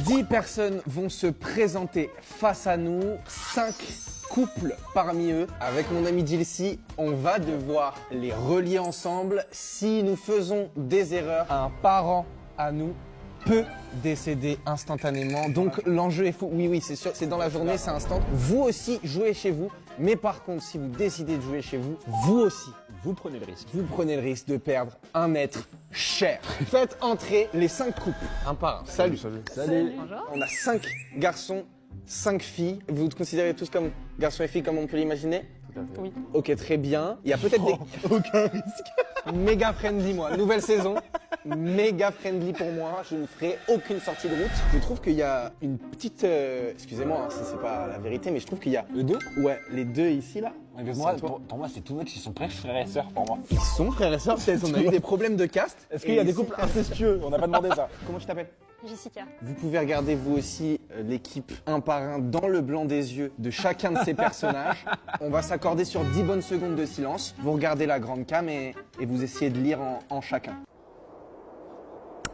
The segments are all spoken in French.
10 personnes vont se présenter face à nous, 5 couples parmi eux. Avec mon ami Jilcy, on va devoir les relier ensemble. Si nous faisons des erreurs, un parent à nous peut décéder instantanément. Donc l'enjeu est fou. Oui, c'est sûr, c'est dans la journée, c'est instant. Vous aussi, jouez chez vous. Mais par contre, si vous décidez de jouer chez vous, vous aussi, vous prenez le risque. Vous prenez le risque de perdre un être cher. Faites entrer les 5 couples, un par un. Salut. Bonjour. On a 5 garçons, 5 filles. Vous vous considérez tous comme garçons et filles comme on peut l'imaginer? Oui. Ok, très bien. Il y a peut-être des... Aucun risque. Méga friendly, moi. Nouvelle saison. Méga friendly pour moi. Je ne ferai aucune sortie de route. Je trouve qu'il y a une petite... Excusez-moi si c'est pas la vérité, mais je trouve qu'il y a... Les deux? Ouais, les deux ici, là. Ouais, mais moi, pour moi, c'est tout net, ils sont presque frères et sœurs pour moi. Ils sont frères et sœurs, peut-être. On a eu des problèmes de caste. Est-ce qu'il y a des couples incestueux? On n'a pas demandé ça. Comment tu t'appelles? Jessica. Vous pouvez regarder vous aussi l'équipe un par un dans le blanc des yeux de chacun de ces personnages. On va s'accorder sur 10 bonnes secondes de silence. Vous regardez la grande cam et vous essayez de lire en chacun.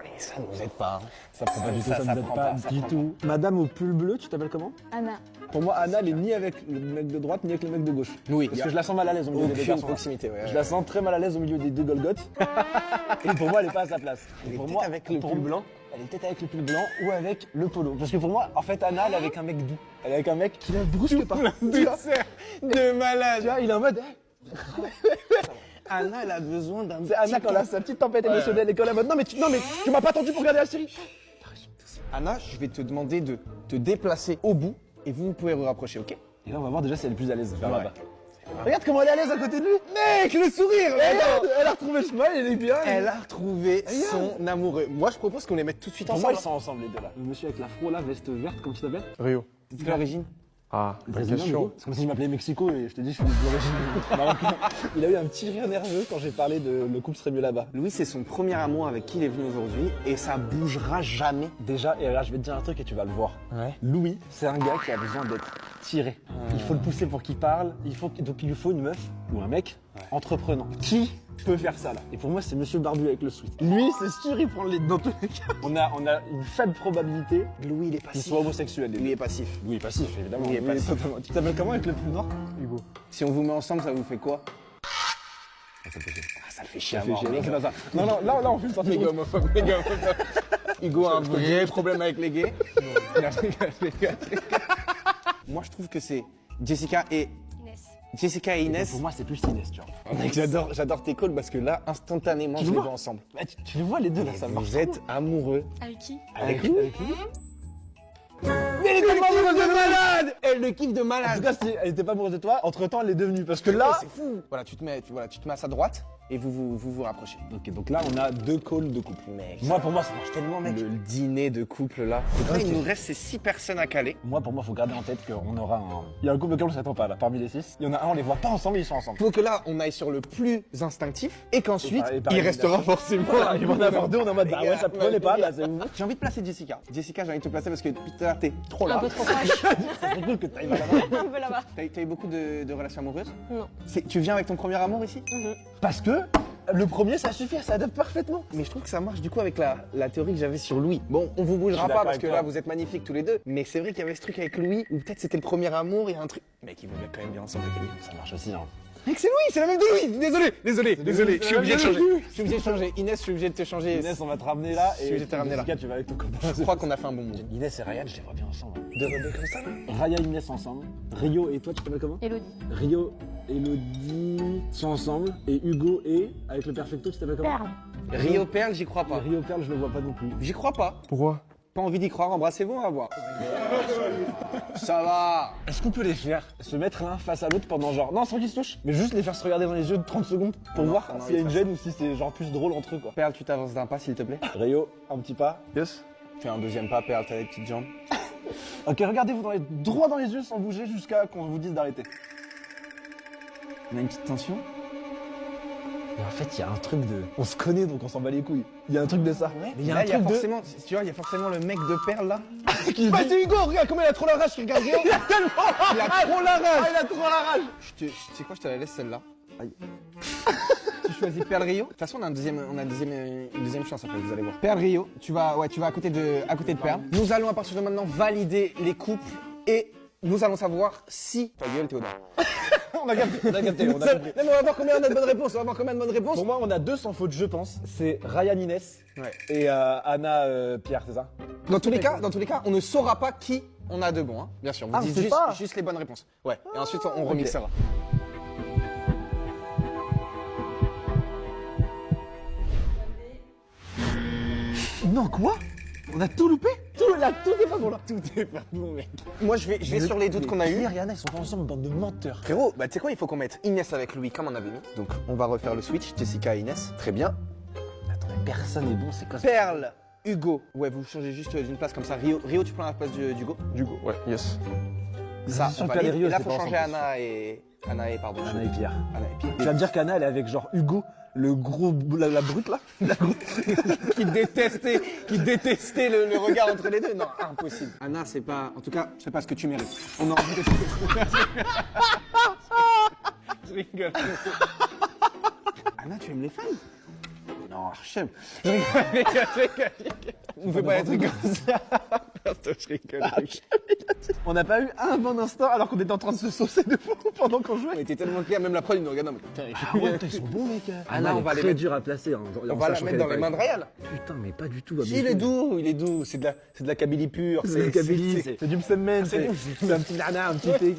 Et ça ne nous aide pas. Hein. Ça prend pas du tout, ça nous aide pas du tout. Madame au pull bleu, tu t'appelles comment? Anna. Pour moi, Anna, elle est ni avec le mec de droite, ni avec le mec de gauche. Oui. Parce que je la sens mal à l'aise au milieu des deux Aucune garçons. proximité, ouais. Je la sens très mal à l'aise au milieu des deux Golgoth. Et pour moi, elle est pas à sa place. Elle est pour peut-être moi, avec le pull blanc. Elle est peut-être avec le pull blanc ou avec le polo. Parce que pour moi, en fait, Anna, elle est avec un mec doux. Elle est avec un mec qui la brusque pas. De malade. Tu vois, il est en mode... Anna, elle a besoin d'un C'est Anna quand elle a sa petite tempête émotionnelle et quand elle est en mode non mais tu m'as pas attendu pour regarder la série. Anna, je vais te demander de te déplacer au bout et vous pouvez vous rapprocher, ok? Et là, on va voir déjà si elle est plus à l'aise. Ouais. Regarde comment elle est à l'aise à côté de lui. Mec, le sourire! Regarde, elle a retrouvé le smile, elle est bien. Elle a retrouvé son amoureux. Moi, je propose qu'on les mette tout de suite Pour moi, ensemble. ils sont ensemble les deux là. Le monsieur avec l'afro là, veste verte, comment tu t'appelles? Rio. De quelle origine? Ah, Brésilien, du coup. C'est comme si je m'appelais Mexico et je te dis je suis d'origine marocaine. Il a eu un petit rire nerveux quand j'ai parlé de le couple serait mieux là-bas. Louis, c'est son premier amour avec qui il est venu aujourd'hui et ça bougera jamais. Déjà, et là je vais te dire un truc et tu vas le voir. Ouais. Louis, c'est un gars qui a besoin d'être tiré. Il faut le pousser pour qu'il parle, donc il lui faut une meuf ou un mec entreprenant. Qui peut faire ça là? Et pour moi, c'est Monsieur Barbu avec le sweat. Lui, c'est sûr, il prend les dans tous les cas. On a une faible probabilité Louis, il est qu'il passif. soit homosexuel. Louis est passif. Louis est passif, évidemment. Louis est passif. Totalement. Tu t'appelles comment avec le plus noir? Hugo. Si on vous met ensemble, ça vous fait quoi? Ça fait chier. Ah, ça le fait chier Ça à fait mort. chier. mec. C'est pas ça. Non, là, on fait une sortie. Méga homophobe, méga homophobe. Hugo a un vrai problème avec les gays. Moi, je trouve que c'est Jessica et Inès. Pour moi, c'est plus Inès, tu vois. Mec, j'adore tes calls parce que là, instantanément, Tu je les vois vois ensemble. Bah, tu les vois les deux là, ça marche. Vous êtes amoureux. Avec qui? Avec lui? Mais elle était amoureuse de malade. Elle le kiffe de En tout malade. cas, si elle était pas amoureuse de toi, entre temps, elle est devenue. Parce que là. C'est fou. Voilà, tu te mets à sa droite et vous rapprochez. Ok, donc là, on a 2 calls de couple. Mec, Moi, pour moi, ça marche tellement, mec. le dîner de couple là. Donc là, Ok. il nous reste ces 6 personnes à caler. Moi, pour moi, faut garder en tête qu'on aura un. Il y a un couple de on s'attend pas là. Parmi les 6, il y en a un, on les voit pas ensemble, ils sont ensemble. Faut que là, on aille sur le plus instinctif et qu'ensuite, Et pareil, il restera forcément. Voilà, ils vont en avoir 2, on est en mode bah ouais, ça prenait pas là, c'est ouf. J'ai envie de placer Jessica. Jessica, j'ai envie de te placer parce que depuis tout à l'heure, t'es trop Un là. peu trop proche. C'est très cool que t'ailles là-bas. Un peu là-bas. T'as eu beaucoup de relations amoureuses? Non. Tu viens avec ton premier amour ici? Parce que le premier, ça suffit, ça adapte parfaitement. Mais je trouve que ça marche du coup avec la théorie que j'avais sur Louis. Bon, on vous bougera Je suis pas d'accord parce que avec là toi. vous êtes magnifiques tous les deux. Mais c'est vrai qu'il y avait ce truc avec Louis où peut-être c'était le premier amour, il y a un truc. Mec, ils vont quand même bien ensemble avec Louis. Ça marche aussi, hein. Mec, c'est Louis, c'est la même de Louis. Désolé. Je suis obligé de la même changer. de Je suis obligé de changer. Inès, je suis obligé de te changer. Inès, on va te ramener là Je suis obligé de te ramener là. Jessica, tu vas avec ton copain. Je crois qu'on a fait un bon move. Inès et Ryan, je les vois bien ensemble. De rebelles comme ça là. Raya et Inès ensemble. Rio et toi, tu t'appelles comment? Elodie. Rio, Elodie sont ensemble. Et Hugo et, avec le perfecto, tu t'appelles comment? Perle. Rio Perle, j'y crois Et pas. Rio Perle, je le vois pas non plus. J'y crois pas. Pourquoi? Pas envie d'y croire, embrassez-vous, on va voir. Ça va. Est-ce qu'on peut les faire se mettre l'un face à l'autre pendant genre, non, sans qu'ils se touchent, mais juste les faire se regarder dans les yeux de 30 secondes pour Non, voir non, s'il y a ils une gêne ou si c'est genre plus drôle entre eux quoi. Perle, tu t'avances d'un pas s'il te plaît. Rio, un petit pas. Yes. Fais un deuxième pas, Perle, t'as des petites jambes. Ok, regardez-vous droit dans les yeux sans bouger jusqu'à qu'on vous dise d'arrêter. On a une petite tension. Et en fait, il y a un truc de. On se connaît donc on s'en bat les couilles. Il y a un truc de ça. Mais il y a là, un truc de. forcément, tu vois, il y a forcément le mec de Perle là. Qui Bah dit- c'est Hugo, regarde comment il a trop la rage, regarde Rio. Il a tellement la Il a rage. trop la rage. Ah, il a trop la rage. Tu sais quoi, je te la laisse celle-là. Tu choisis Perle Rio. De toute façon, on a une deuxième chance après, vous allez voir. Perle Rio, tu vas à côté de Perle. Nous allons à partir de maintenant valider les couples et nous allons savoir si... Ta gueule, Théodore. On a capté. Non, mais on va voir combien on a de bonnes réponses. Pour moi, on a 2 sans faute, je pense. C'est Ryan Inès et Anna Pierre, c'est ça? Dans tous les cas, on ne saura pas qui on a de bons, hein. Bien sûr. On vous dit juste les bonnes réponses. Ouais. Et ensuite, on remixera. Non, quoi? On a tout loupé? Tout est pas bon là. Tout est pas bon, mec. Moi, je vais sur les doutes qu'on a eu. Pierre et Anna, ils sont pas ensemble, bande de menteurs. Frérot, bah tu sais quoi, il faut qu'on mette Inès avec Louis comme on avait mis. Donc, on va refaire le switch. Jessica et Inès. Très bien. Attends, mais personne est bon, c'est quoi ça? Perle, Hugo. Ouais, vous changez juste d'une place comme ça. Rio, tu prends la place d'Hugo. Hugo, ouais, yes. Ça, Sur on le Perle et valide. Rio, Et là, c'est faut pas changer ensemble. Anna et pardon. Anna et Pierre. Anna et Pierre. Tu vas me dire qu'Anna, elle est avec genre Hugo, le gros, la brute là? qui détestait le regard entre les deux. Non, impossible. Anna, c'est pas, en tout cas, c'est pas ce que tu mérites. On a envie de Je rigole. Anna, tu aimes les femmes? Non, Archem. Je rigole. On fait pas des trucs comme ça. Je rigole. On n'a pas eu un bon instant alors qu'on était en train de se saucer de fou pendant qu'on jouait. On était tellement clair, même la prod, ils nous regardent. Non, mais putain, Ah ouais, putain, ils sont bons, mec. Anna, on va les très mettre. dur à placer. Hein, On va la mettre dans les mains de Ryan. Putain, mais pas du tout. Il est doux. C'est de la Kabylie pure. C'est du Kabylie, c'est du Msemen, c'est c'est un petit nana, un petit thé.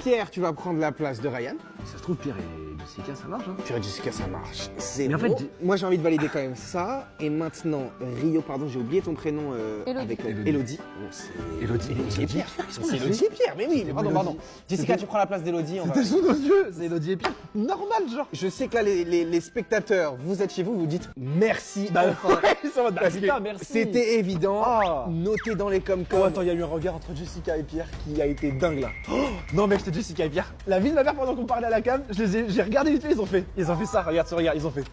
Pierre, tu vas prendre la place de Ryan. Ça se trouve, Pierre et Jessica, ça marche. Hein. Pierre et Jessica, ça marche. C'est Mais en fait, moi j'ai envie de valider quand même ça. Et maintenant, Rio, pardon, j'ai oublié ton prénom avec Elodie. Elodie et Pierre. C'est Elodie et Pierre, mais oui, pardon. Jessica, tu prends la place d'Elodie. C'était sous nos yeux, c'est Elodie et Pierre. Normal, genre. Je sais que là, les spectateurs, vous êtes chez vous, vous dites merci. Enfin. Putain, merci. C'était évident. Ah. Notez dans les com. Oh, attends, il y a eu un regard entre Jessica et Pierre qui a été dingue là. Oh, non, mec, c'était Jessica et Pierre. La vie de ma mère, pendant qu'on parlait à la cam, j'ai regardé vite fait, ils ont fait ça, regarde, ils ont fait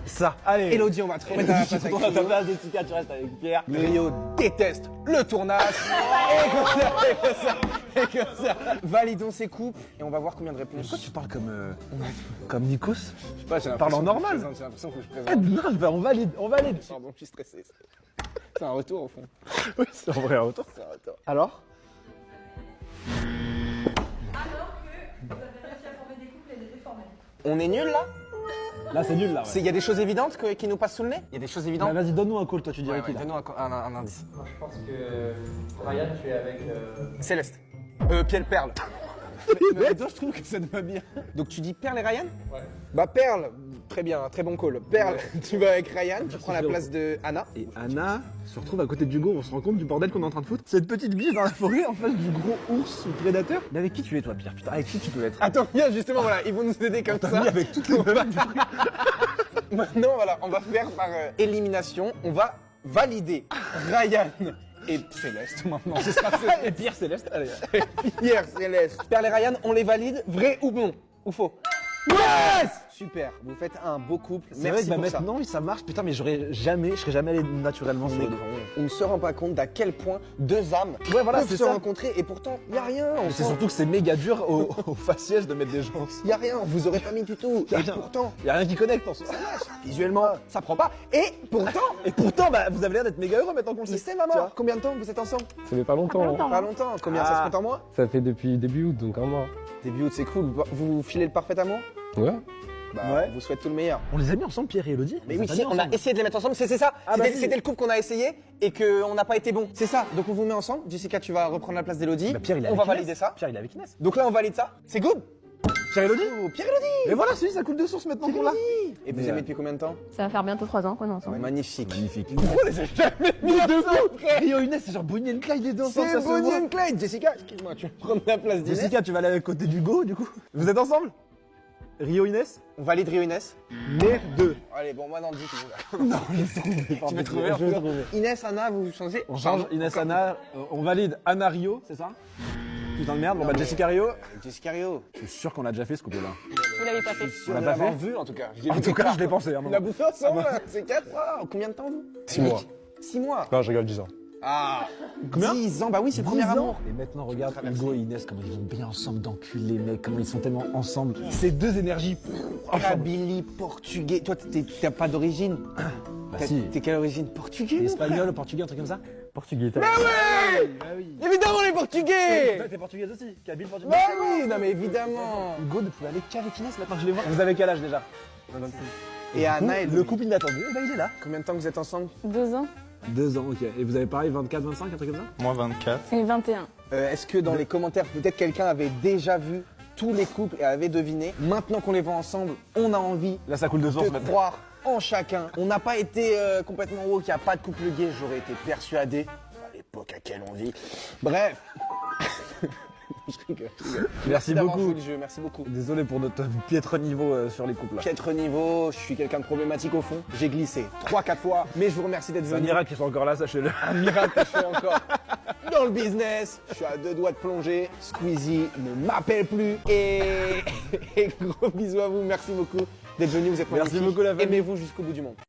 ça. Allez. Elodie, on va te remettre à la place avec Prends ta Rio. place, Jessica, tu restes avec Pierre. Rio déteste le tournage. et comme ça. Validons ces couples et on va voir combien de réponses. Pourquoi tu parles comme Nikos? Je sais pas, j'ai Parle en l'impression normal. que j'ai l'impression que je Eh, présente. non, bah, on valide. Pardon, je suis stressé. C'est un retour au fond. Oui, c'est en vrai un retour. C'est un retour. Alors? Alors que vous avez réussi à former des couples et les déformer. On est nul là? Là, c'est nul là. Il y a des choses évidentes qui nous passent sous le nez? Il y a des choses Bah, évidentes? vas-y, donne-nous un call, toi, tu dirais qui là? Donne-nous un indice. Moi, je pense que Ryan, tu es avec. Céleste. Perle. Mais toi, je trouve que ça te va bien. Donc tu dis Perle et Ryan? Ouais. Bah Perle, très bien, très bon call. Perle, tu vas avec Ryan, tu prends la place de Anna. Et Anna se retrouve à côté d'Hugo, on se rend compte du bordel qu'on est en train de foutre. Cette petite biche dans la forêt en face du gros ours ou prédateur. Mais avec qui tu es toi, Pierre? Putain, avec qui tu peux être? Attends, bien justement, voilà, ils vont nous aider comme T'as ça. mis avec toutes les meufs du truc. Maintenant, voilà, on va faire par élimination. On va valider Ryan et Céleste maintenant. Ce sera Et Pierre Céleste, allez. Pierre, Céleste. Perle et Ryan, on les valide, vrai ou bon? Ou faux? Yes! Super, vous faites un beau couple. C'est vrai Merci que bah, pour ça. maintenant, ça marche. Putain, mais je serais jamais allé naturellement sur les deux. On ne se rend pas compte d'à quel point deux âmes Ouais, voilà, peuvent c'est se ça. rencontrer et pourtant, il n'y a rien. Mais c'est surtout que c'est méga dur au faciès de mettre des gens. Il n'y a rien, vous aurez pas mis du tout. Y a Et rien. pourtant, Y a rien qui connecte en soi. visuellement, ça prend pas. Et pourtant, Bah, vous avez l'air d'être méga heureux maintenant qu'on le il sait. sait maman, Tu vois. combien de temps vous êtes ensemble? Ça fait pas longtemps. Pas longtemps. Combien ça se compte en mois? Ça fait depuis début août, donc un mois. Début août, c'est cool. Vous filez le parfait amour? Ouais. Bah, Ouais. on vous souhaite tout le meilleur. On les a mis ensemble, Pierre et Elodie. Mais les oui, a pas si, mis on a ensemble. essayé de les mettre ensemble, c'est ça. Ah, bah, si. C'était le couple qu'on a essayé et qu'on n'a pas été bon. C'est ça. Donc on vous met ensemble. Jessica, tu vas reprendre la place d'Elodie. Bah, Pierre, il est on avec va Inès. valider ça. Pierre, il est avec Inès. Donc là, on valide ça. C'est good. Pierre et Elodie. Oh, Pierre Elodie. Mais voilà, c'est lui, ça coule de source maintenant qu'on l'a. Et vous Mais, aimez depuis combien de temps? Ça va faire bientôt 3 ans qu'on est ensemble. Magnifique. Magnifique. On les a jamais mis De ensemble, fou. frère. Rio et Inès, c'est genre Bonnie and Clyde les deux ensemble, ça C'est se Bonnie voit. and Clyde. Jessica, excuse-moi, tu vas prendre la place d'Inès. Jessica, tu vas aller à côté d'Hugo, du coup. Vous êtes ensemble? Rio Inès? On valide Rio Inès. Merde. Allez, bon, moi dans le doute. Non, je Tu veux trouver Je vais trouver. Inès, Anna, vous changez? On change Inès Anna, on valide Anna Rio, c'est ça? Putain de merde, bon bah Jessica Rio. Jessica Rio. Je suis sûr qu'on a déjà fait ce couple-là. Vous l'avez pas fait. On l'a On pas l'a fait vu en tout cas. En tout cas, je l'ai pensé. Hein, On l'a bouffé ensemble. C'est 4 mois. Combien de temps vous? 6 mois. 6 mois. Non, je rigole, 10 ans. Ah, Combien 10 ans, bah oui, c'est le premier 10 ans. amour. Et maintenant, regarde Traversé. Hugo et Inès, comment ils vont bien ensemble d'enculer les mecs, comment ils sont tellement ensemble. Ces deux énergies ensemble. Kabylie, portugais. Toi, t'as pas d'origine. Bah T'as- si. T'es quelle origine? Portugais? Espagnol, portugais, un truc comme ça. Portugais. Bah oui! Bah oui. Évidemment les portugais! Toi, t'es portugaise aussi. Kabyle, portugais. Bah oui, non mais évidemment. Hugo ne pouvait aller qu'avec Inès maintenant que je les vois. Vous avez quel âge déjà? Et Anna et le Louis. couple inattendu, eh ben il est là. Combien de temps vous êtes ensemble? 2 ans 2 ans, ok. Et vous avez pareil, 24, 25, un truc comme ça? Moi 24. et 21. Est-ce que dans les commentaires, peut-être quelqu'un avait déjà vu tous les couples et avait deviné? Maintenant qu'on les voit ensemble, on a envie Là, ça coule de source de maintenant. croire en chacun. On n'a pas été complètement woke, il n'y a pas de couple gay, j'aurais été persuadé. À l'époque à laquelle on vit. Bref. Je rigole. Merci d'avoir beaucoup. joué le jeu, merci beaucoup. Désolé pour notre piètre niveau sur les couples là. Piètre niveau, je suis quelqu'un de problématique au fond. J'ai glissé 3-4 fois, mais je vous remercie d'être C'est un venu. miracle qu'ils sont encore là, sachez-le. Un miracle que je suis encore dans le business. Je suis à 2 doigts de plonger. Squeezie ne m'appelle plus. Et gros bisous à vous. Merci beaucoup d'être venu. Vous êtes Merci magnifiques. beaucoup, la famille. Aimez-vous jusqu'au bout du monde.